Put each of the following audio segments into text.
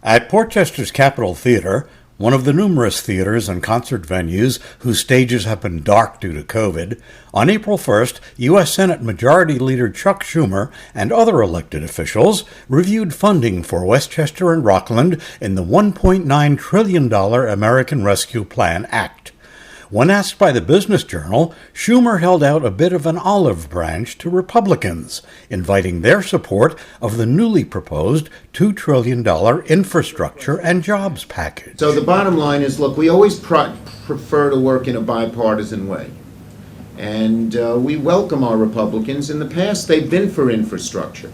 At Portchester's Capitol Theater, one of the numerous theaters and concert venues whose stages have been dark due to COVID, on April 1st, U.S. Senate Majority Leader Chuck Schumer and other elected officials reviewed funding for Westchester and Rockland in the $1.9 trillion American Rescue Plan Act. When asked by the Business Journal, Schumer held out a bit of an olive branch to Republicans, inviting their support of the newly proposed $2 trillion infrastructure and jobs package. So the bottom line is, look, we always prefer to work in a bipartisan way. And we welcome our Republicans. In the past, they've been for infrastructure.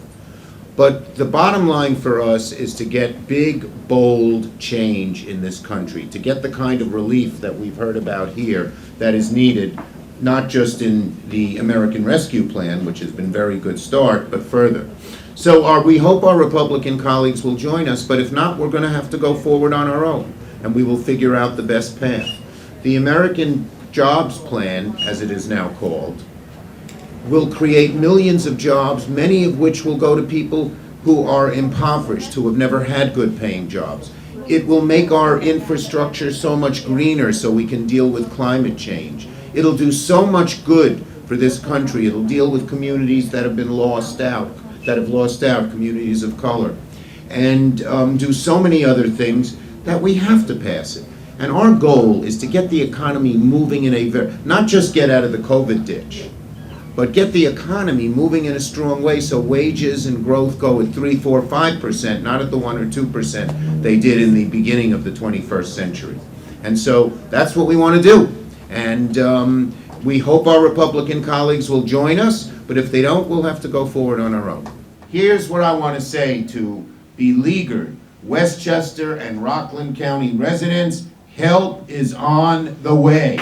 But the bottom line for us is to get big, bold change in this country, to get the kind of relief that we've heard about here that is needed, not just in the American Rescue Plan, which has been a very good start, but further. So we hope our Republican colleagues will join us, but if not, we're going to have to go forward on our own, and we will figure out the best path. The American Jobs Plan, as it is now called, will create millions of jobs, many of which will go to people who are impoverished, who have never had good paying jobs. It will make our infrastructure so much greener so we can deal with climate change. It'll do so much good for this country. It'll deal with communities that have been lost out, communities of color, and do so many other things that we have to pass it. And our goal is to get the economy moving in not just get out of the COVID ditch, but get the economy moving in a strong way so wages and growth go at 3, 4, 5%, not at the 1 or 2% they did in the beginning of the 21st century. And so that's what we want to do. And we hope our Republican colleagues will join us, but if they don't, we'll have to go forward on our own. Here's what I want to say to beleaguered Westchester and Rockland County residents: help is on the way.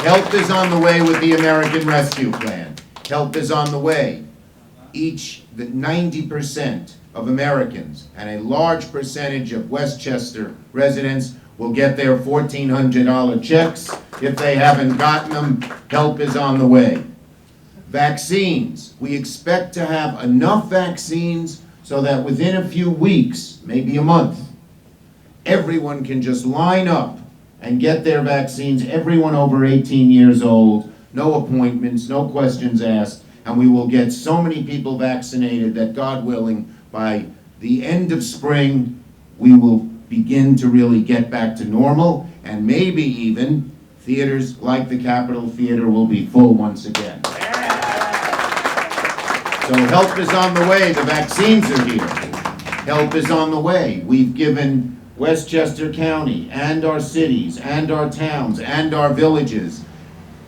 Help is on the way with the American Rescue Plan. Help is on the way. The 90% of Americans and a large percentage of Westchester residents will get their $1,400 checks. If they haven't gotten them, help is on the way. Vaccines. We expect to have enough vaccines so that within a few weeks, maybe a month, everyone can just line up and get their vaccines, everyone over 18 years old, no appointments, no questions asked, and we will get so many people vaccinated that, God willing, by the end of spring, we will begin to really get back to normal, and maybe even theaters like the Capitol Theater will be full once again. So help is on the way, the vaccines are here. Help is on the way. We've given Westchester County and our cities and our towns and our villages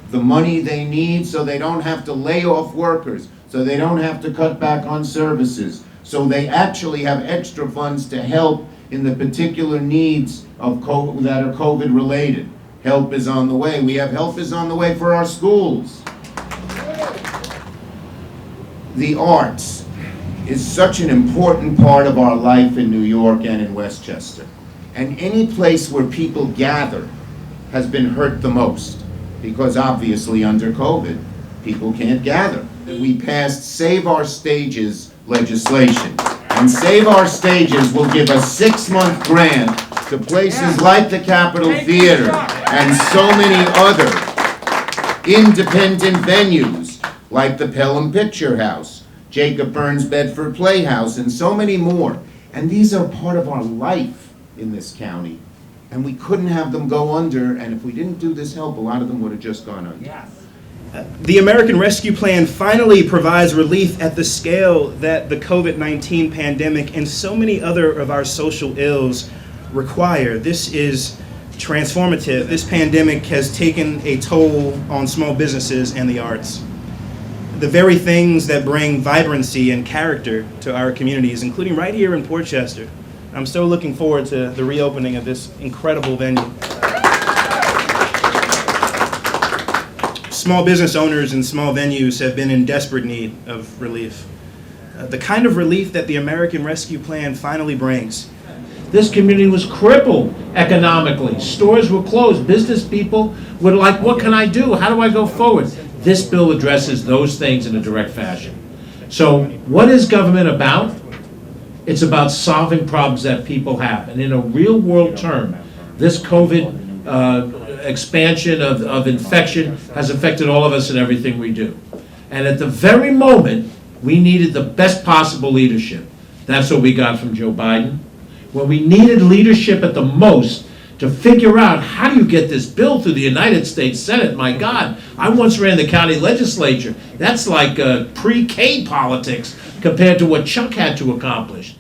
the money they need so they don't have to lay off workers, so they don't have to cut back on services, so they actually have extra funds to help in the particular needs of COVID, that are COVID related. Help is on the way. We have help is on the way for our schools. The arts is such an important part of our life in New York and in Westchester. And any place where people gather has been hurt the most, because obviously under COVID, people can't gather. We passed Save Our Stages legislation, and Save Our Stages will give a 6-month grant to places like the Capitol Theater and so many other independent venues like the Pelham Picture House, Jacob Burns Bedford Playhouse, and so many more. And these are part of our life in this county, and we couldn't have them go under, and if we didn't do this help, a lot of them would have just gone under. Yes. The American Rescue Plan finally provides relief at the scale that the COVID-19 pandemic and so many other of our social ills require. This is transformative. This pandemic has taken a toll on small businesses and the arts. The very things that bring vibrancy and character to our communities, including right here in Portchester. I'm still looking forward to the reopening of this incredible venue. Small business owners and small venues have been in desperate need of relief. The kind of relief that the American Rescue Plan finally brings. This community was crippled economically. Stores were closed. Business people were like, what can I do? How do I go forward? This bill addresses those things in a direct fashion. So what is government about? It's about solving problems that people have. And in a real world term, this COVID expansion of infection has affected all of us in everything we do. And at the very moment, we needed the best possible leadership. That's what we got from Joe Biden. When we needed leadership at the most to figure out how do you get this bill through the United States Senate. My God, I once ran the county legislature. That's like pre-K politics compared to what Chuck had to accomplish.